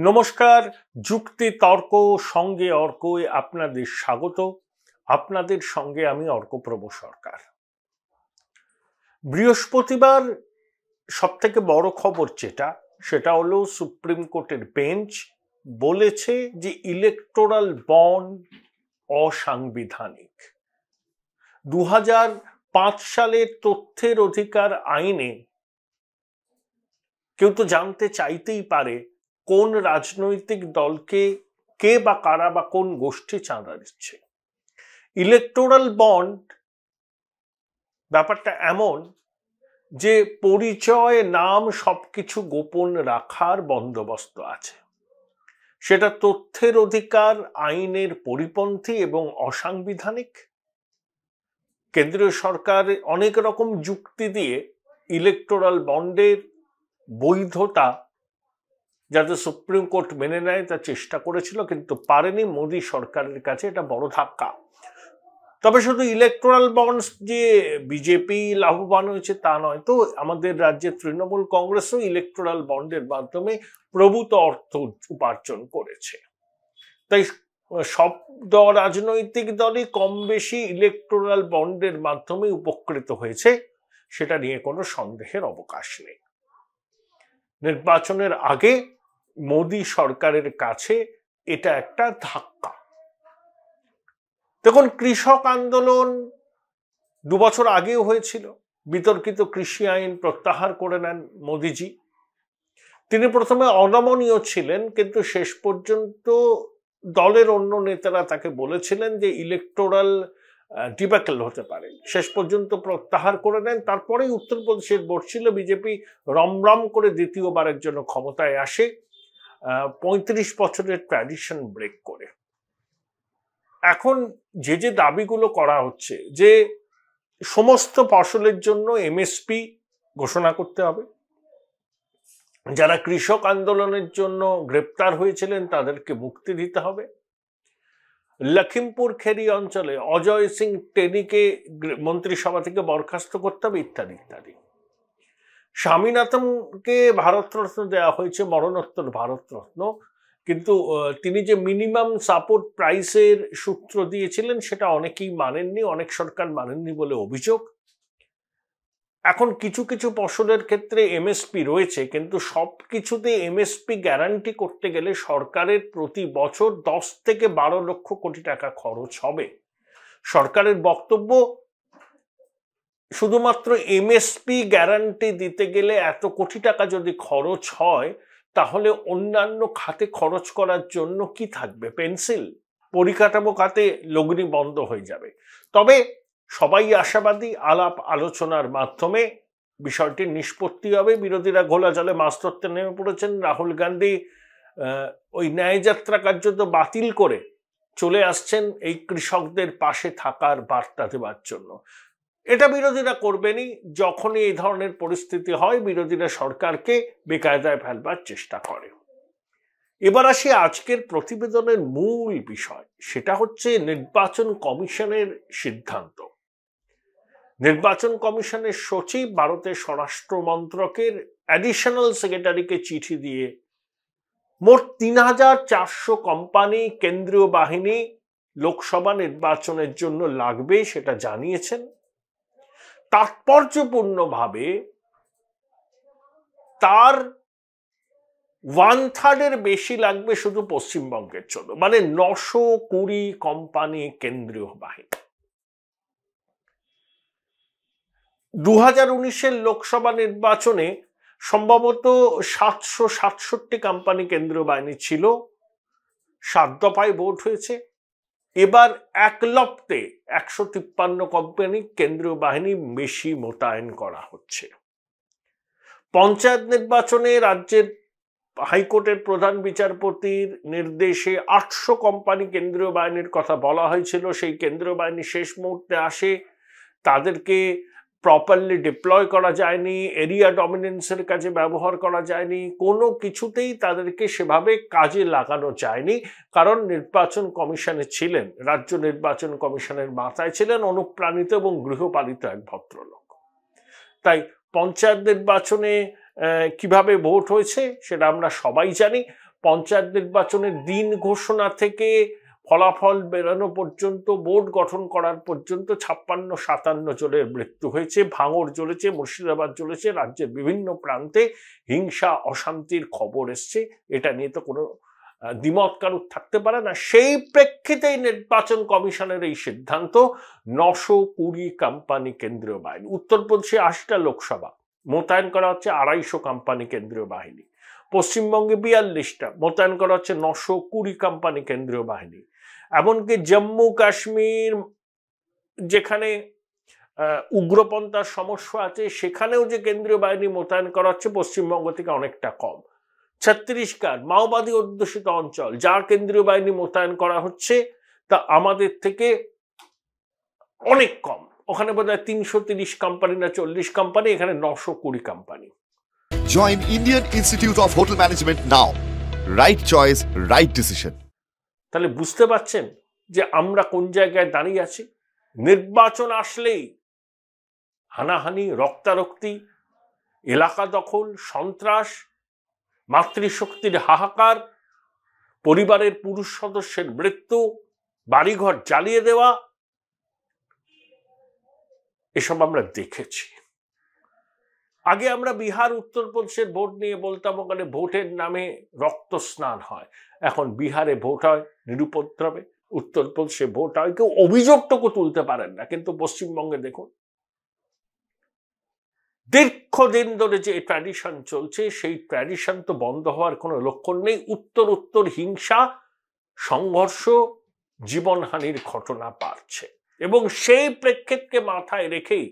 নমস্কার। যুক্তি তর্ক সঙ্গে অর্কয় আপনাদের স্বাগত। আপনাদের সঙ্গে আমি অর্কপ্রভ সরকার। বৃহস্পতিবার সবথেকে বড় খবর সেটা হলো সুপ্রিম কোর্টের বেঞ্চ বলেছে যে ইলেকটোরাল বন্ড অসাংবিধানিক। 2005 সালের তথ্যের অধিকার আইনে কেউ তো জানতে চাইতেই পারে কোন রাজনৈতিক দলকে কে বা কারা বা কোন গোষ্ঠী চাঁদা দিচ্ছে। ইলেকটোরাল বন্ড ব্যাপারটা এমন যে পরিচয়, নাম সবকিছু গোপন রাখার বন্দোবস্ত আছে। সেটা তথ্যের অধিকার আইনের পরিপন্থী এবং অসাংবিধানিক। কেন্দ্রীয় সরকার অনেক রকম যুক্তি দিয়ে ইলেকটোরাল বন্ডের বৈধতা যাতে সুপ্রিম কোর্ট মেনে নেয় তা চেষ্টা করেছিল, কিন্তু পারেনি। মোদী সরকারের কাছে এটা বড় ধাক্কা। তবে শুধু ইলেকটোরাল বন্ডস যে বিজেপি লাভবান হয়েছে তা নয়, তো আমাদের রাজ্যে তৃণমূল কংগ্রেসও ইলেকটোরাল বন্ডের মাধ্যমে প্রভূত অর্থ উপার্জন করেছে। তাই সব রাজনৈতিক দলই কম বেশি ইলেকটোরাল বন্ডের মাধ্যমে উপকৃত হয়েছে, সেটা নিয়ে কোনো সন্দেহের অবকাশ নেই। নির্বাচনের আগে মোদী সরকারের কাছে এটা একটা ধাক্কা। দেখুন, কৃষক আন্দোলন 2 বছর আগেও হয়েছিল। বিতর্কিত কৃষি আইন প্রত্যাহার করে নেন মোদীজি। তিনি প্রথমে অনমনীয় ছিলেন, কিন্তু শেষ পর্যন্ত দলের অন্য নেতারা তাকে বলেছিলেন যে ইলেকটোরাল ডিব্যাকল হতে পারে। শেষ পর্যন্ত প্রত্যাহার করে নেন। তারপরেই উত্তরপ্রদেশের বর্ষিল বিজেপি রমরম করে দ্বিতীয়বারের জন্য ক্ষমতায় আসে, 35 বছরের ট্র্যাডিশন ব্রেক করে। এখন যে দাবিগুলো করা হচ্ছে যে সমস্ত ফসলের জন্য এমএসপি ঘোষণা করতে হবে, যারা কৃষক আন্দোলনের জন্য গ্রেপ্তার হয়েছিলেন তাদেরকে মুক্তি দিতে হবে, লখিমপুর খেরি অঞ্চলে অজয় সিং টেনিকে মন্ত্রিসভা থেকে বরখাস্ত করতে হবে, ইত্যাদি ইত্যাদি। স্বামীনাথনকে ভারতরত্ন দেওয়া হয়েছে, মরণোত্তর ভারতরত্ন, কিন্তু তিনি যে মিনিমাম সাপোর্ট প্রাইসের সূত্র দিয়েছিলেন সেটা অনেকেই মানেননি, অনেক সরকার মানেননি বলে অভিযোগ। এখন কিছু কিছু ফসলের ক্ষেত্রে এমএসপি রয়েছে, কিন্তু সব কিছুতে এমএসপি গ্যারান্টি করতে গেলে সরকারের প্রতি বছর 10 থেকে 12 লক্ষ কোটি টাকা খরচ হবে। সরকারের বক্তব্য, শুধুমাত্র এমএসপি গ্যারান্টি দিতে গেলে এত কোটি টাকা যদি খরচ হয়, তাহলে অন্যান্য খাতে খরচ করার জন্য কি থাকবে? পেন্সিল। পরিকাঠামো খাতে লগ্নি বন্ধ হয়ে যাবে। তবে সবাই আশাবাদী, আলাপ আলোচনার মাধ্যমে বিষয়টির নিষ্পত্তি হবে। বিরোধীরা ঘোলা জলে মাছ ধরতে নেমে পড়েছেন। রাহুল গান্ধী ওই ন্যায়যাত্রা কার্যত বাতিল করে চলে আসছেন এই কৃষকদের পাশে থাকার বার্তা দেওয়ার জন্য। এটা বিরোধীরা করবেনই। যখনই এই ধরনের পরিস্থিতি হয়, বিরোধীরা সরকারকে বেকায়দায় ফেলবার চেষ্টা করে। এবার আসি আজকের প্রতিবেদনের মূল বিষয়, সেটা হচ্ছে নির্বাচন কমিশনের সিদ্ধান্ত। নির্বাচন কমিশনের সচিব ভারতের স্বরাষ্ট্র মন্ত্রকের অ্যাডিশনাল সেক্রেটারিকে চিঠি দিয়ে মোট 3400 কোম্পানি কেন্দ্রীয় বাহিনী লোকসভা নির্বাচনের জন্য লাগবে সেটা জানিয়েছেন। তাৎপর্যপূর্ণভাবে তার 1/3 বেশি লাগবে শুধু পশ্চিমবঙ্গের জন্য, মানে 920 কোম্পানি কেন্দ্রীয় বাহিনী। 2019-এর লোকসভা নির্বাচনে সম্ভবত 767 কোম্পানি কেন্দ্রীয় বাহিনী ছিল, 7 দফায় ভোট হয়েছে। এবার একলপ্তে 153 কোম্পানি কেন্দ্রীয় বাহিনী বেশি মোতায়েন করা হচ্ছে। পঞ্চায়েত নির্বাচনে রাজ্যের হাইকোর্টের প্রধান বিচারপতির নির্দেশে 800 কোম্পানি কেন্দ্রীয় বাহিনীর কথা বলা হয়েছিল। সেই কেন্দ্রীয় বাহিনী শেষ মুহূর্তে আসে, তাদেরকে প্রপারলি ডিপ্লয় করা যায়নি, এরিয়া ডমিনেন্সের কাজে ব্যবহার করা যায়নি, কোনো কিছুতেই তাদেরকে সেভাবে কাজে লাগানো যায়নি। কারণ নির্বাচন কমিশনে ছিলেন, রাজ্য নির্বাচন কমিশনের মাথায় ছিলেন অনুপ্রাণিত এবং গৃহপালিত এক ভদ্রলোক। তাই পঞ্চায়েত নির্বাচনে কিভাবে ভোট হয়েছে সেটা আমরা সবাই জানি। পঞ্চায়েত নির্বাচনের দিন ঘোষণা থেকে ফলাফল বেরানো পর্যন্ত, বোর্ড গঠন করার পর্যন্ত 56-57 জনের মৃত্যু হয়েছে, ভাঙড় জ্বলেছে, মুর্শিদাবাদ জ্বলেছে, রাজ্যের বিভিন্ন প্রান্তে হিংসা অশান্তির খবর এসছে। এটা নিয়ে তো কোনো দ্বিমত কারুর থাকতে পারে না। সেই প্রেক্ষিতেই নির্বাচন কমিশনের এই সিদ্ধান্ত, 920 কোম্পানি কেন্দ্রীয় বাহিনী। উত্তরপ্রদেশে 8টা লোকসভা, মোতায়েন করা হচ্ছে 250 কোম্পানি কেন্দ্রীয় বাহিনী। পশ্চিমবঙ্গে 42টা, মোতায়েন করা হচ্ছে 920 কোম্পানি কেন্দ্রীয় বাহিনী। এমনকি জম্মু কাশ্মীর, যেখানে উগ্রপন্থার সমস্যা আছে, সেখানেও যে কেন্দ্রীয় বাহিনী মোতায়েন করা হচ্ছে পশ্চিমবঙ্গ থেকে অনেকটা কম। ছত্তিশগড়, মাওবাদী অধ্যুষিত অঞ্চল, যার কেন্দ্রীয় বাহিনী মোতায়েন করা হচ্ছে তা আমাদের থেকে অনেক কম। ওখানে বোধহয় 330 কোম্পানি না 40 কোম্পানি, এখানে 920 company. Join Indian Institute of Hotel Management now. Right choice, right decision. তাহলে বুঝতে পারছেন যে আমরা কোন জায়গায় দাঁড়িয়ে আছি। নির্বাচন আসলেই হানাহানি, রক্তারক্তি, এলাকা দখল, সন্ত্রাস, মাতৃশক্তির হাহাকার, পরিবারের পুরুষ সদস্যের মৃত্যু, বাড়িঘর জ্বালিয়ে দেওয়া, এসব আমরা দেখেছি। আগে আমরা বিহার, উত্তরপ্রদেশের ভোট নিয়ে বলতাম ওখানে ভোটের নামে রক্ত স্নান হয়। এখন বিহারে ভোট হয় নিরুপদ্রবে, উত্তরপ্রদেশে ভোট হয়, কেউ অভিযোগটুকু তুলতে পারেন না। কিন্তু পশ্চিমবঙ্গে দেখুন, দীর্ঘদিন ধরে যে ট্র্যাডিশন চলছে, সেই ট্র্যাডিশন তো বন্ধ হওয়ার কোনো লক্ষণ নেই। উত্তর হিংসা, সংঘর্ষ, জীবনহানির ঘটনা বাড়ছে। এবং সেই প্রেক্ষিতকে মাথায় রেখেই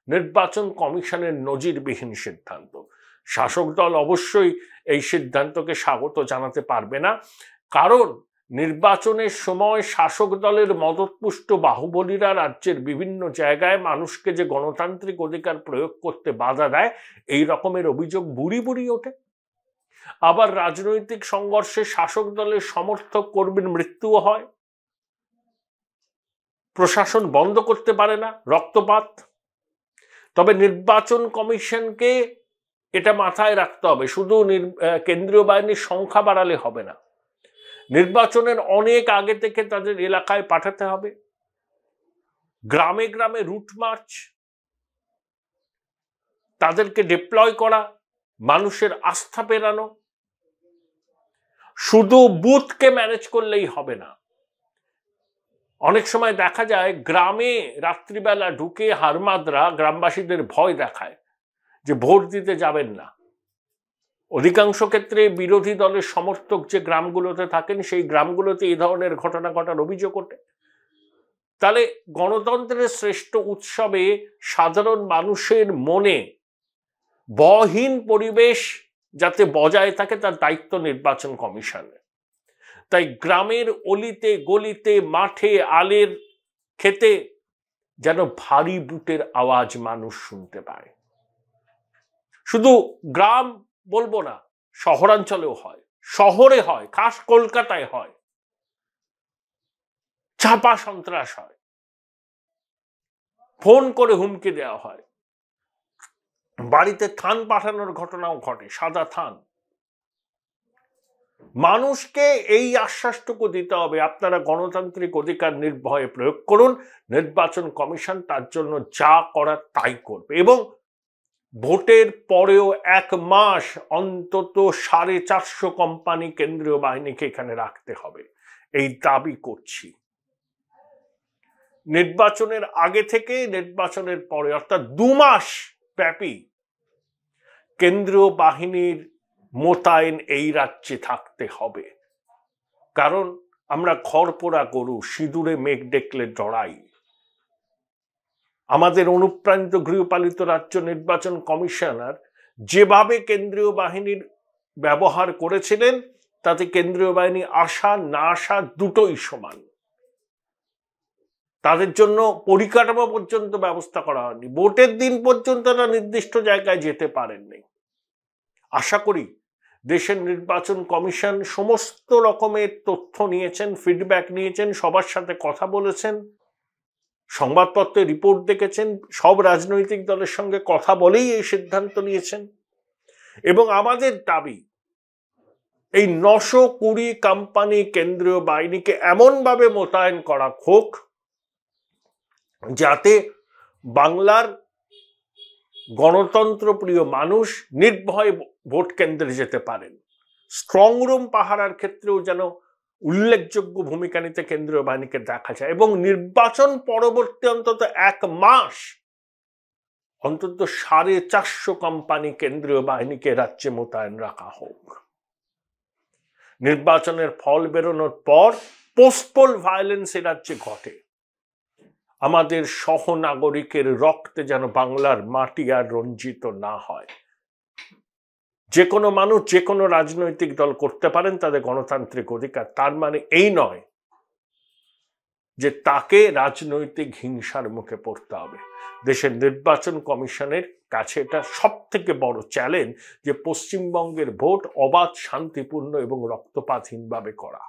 নির্বাচন কমিশনের নজিরবিহীন সিদ্ধান্ত। শাসক দল অবশ্যই এই সিদ্ধান্তকে স্বাগত জানাতে পারবে না, কারণ নির্বাচনের সময় শাসক দলের মদতপুষ্ট বাহুবলীরা রাজ্যের বিভিন্ন জায়গায় মানুষকে যে গণতান্ত্রিক অধিকার প্রয়োগ করতে বাধা দেয়, এই রকমের অভিযোগ বুড়ি বুড়ি ওঠে। আবার রাজনৈতিক সংঘর্ষে শাসক দলের সমর্থক কর্মীর মৃত্যুও হয়। প্রশাসন বন্ধ করতে পারে না রক্তপাত। তবে নির্বাচন কমিশনকে এটা মাথায় রাখতে হবে, শুধু কেন্দ্রীয় বাহিনীর সংখ্যা বাড়ালে হবে না, নির্বাচনের অনেক আগে থেকে তাদের এলাকায় পাঠাতে হবে। গ্রামে গ্রামে রুট মার্চ, তাদেরকে ডিপ্লয় করা, মানুষের আস্থা পেরানো। শুধু বুথকে ম্যানেজ করলেই হবে না। অনেক সময় দেখা যায় গ্রামে রাত্রিবেলা ঢুকে হারমাদরা গ্রামবাসীদের ভয় দেখায় যে ভোট দিতে যাবেন না। অধিকাংশ ক্ষেত্রে বিরোধী দলের সমর্থক যে গ্রামগুলোতে থাকেন, সেই গ্রামগুলোতে এই ধরনের ঘটনা ঘটার অভিযোগ ওঠে। তাহলে গণতন্ত্রের শ্রেষ্ঠ উৎসবে সাধারণ মানুষের মনে ভয়হীন পরিবেশ যাতে বজায় থাকে, তার দায়িত্ব নির্বাচন কমিশনের। তাই গ্রামের অলিতে গলিতে, মাঠে, আলের খেতে যেন ভারী বুটের আওয়াজ মানুষ শুনতে পায়। শুধু গ্রাম বলবো না, শহরাঞ্চলেও হয়, শহরে হয়, খাস কলকাতায় হয়, চাপা সন্ত্রাস হয়, ফোন করে হুমকি দেওয়া হয়, বাড়িতে থান পাঠানোর ঘটনাও ঘটে, সাদা থান। মানুষকে এই আশ্বাসটুকু দিতে হবে, আপনারা গণতান্ত্রিক অধিকার নির্ভয়ে প্রয়োগ করুন, নির্বাচন কমিশন তার জন্য যা করার তাই করবে। এবং ভোটের পরেও 1 মাস অন্তত 450 কোম্পানি কেন্দ্রীয় বাহিনীকে এখানে রাখতে হবে, এই দাবি করছি। নির্বাচনের আগে থেকে নির্বাচনের পরে, অর্থাৎ 2 মাস ব্যাপী কেন্দ্রীয় বাহিনীর মোতায়েন এই রাজ্যে থাকতে হবে। কারণ আমরা ঘরপোড়া গরু, সিঁদুরে মেঘ দেখলে ডরাই। আমাদের অনুপ্রাণিত গৃহপালিত রাজ্য নির্বাচন কমিশনার যেভাবে কেন্দ্রীয় বাহিনীর ব্যবহার করেছিলেন, তাতে কেন্দ্রীয় বাহিনী আসা না আসা দুটোই সমান। তাদের জন্য পরিকাঠামো পর্যন্ত ব্যবস্থা করা হয়নি, ভোটের দিন পর্যন্ত তারা নির্দিষ্ট জায়গায় যেতে পারেননি। আশা করি দেশের নির্বাচন কমিশন সমস্ত রকমের তথ্য নিয়েছেন, ফিডব্যাক নিয়েছেন, সবার সাথে কথা বলেছেন, সংবাদপত্রে রিপোর্ট দেখেছেন, সব রাজনৈতিক দলের সঙ্গে কথা বলেই এই সিদ্ধান্ত নিয়েছেন। এবং আমাদের দাবি এই 920 কোম্পানি কেন্দ্রীয় বাহিনীকে এমনভাবে মোতায়েন করা হোক যাতে বাংলার গণতন্ত্রপ্রিয় মানুষ নির্ভয়ে ভোট কেন্দ্রে যেতে পারেন। স্ট্রং রুম পাহারার ক্ষেত্রেও যেন উল্লেখযোগ্য ভূমিকা নিতে কেন্দ্রীয় বাহিনীকে দেখা যায়, এবং নির্বাচন পরবর্তী অন্তত 1 মাস অন্তত 450 কোম্পানি কেন্দ্রীয় বাহিনীকে রাজ্যে মোতায়েন রাখা হোক। নির্বাচনের ফল বেরোনোর পর পোস্টপোল ভায়োলেন্স এ রাজ্যে ঘটে, আমাদের সহনাগরিকের রক্তে যেন বাংলার মাটি আর রঞ্জিত না হয়। যে কোনো মানুষ যে কোনো রাজনৈতিক দল করতে পারেন, তাদের গণতান্ত্রিক অধিকার। তার মানে এই নয় যে তাকে রাজনৈতিক হিংসার মুখে পড়তে হবে। দেশের নির্বাচন কমিশনের কাছে এটা সব থেকে বড় চ্যালেঞ্জ যে পশ্চিমবঙ্গের ভোট অবাধ, শান্তিপূর্ণ এবং রক্তপাতহীনভাবে করা।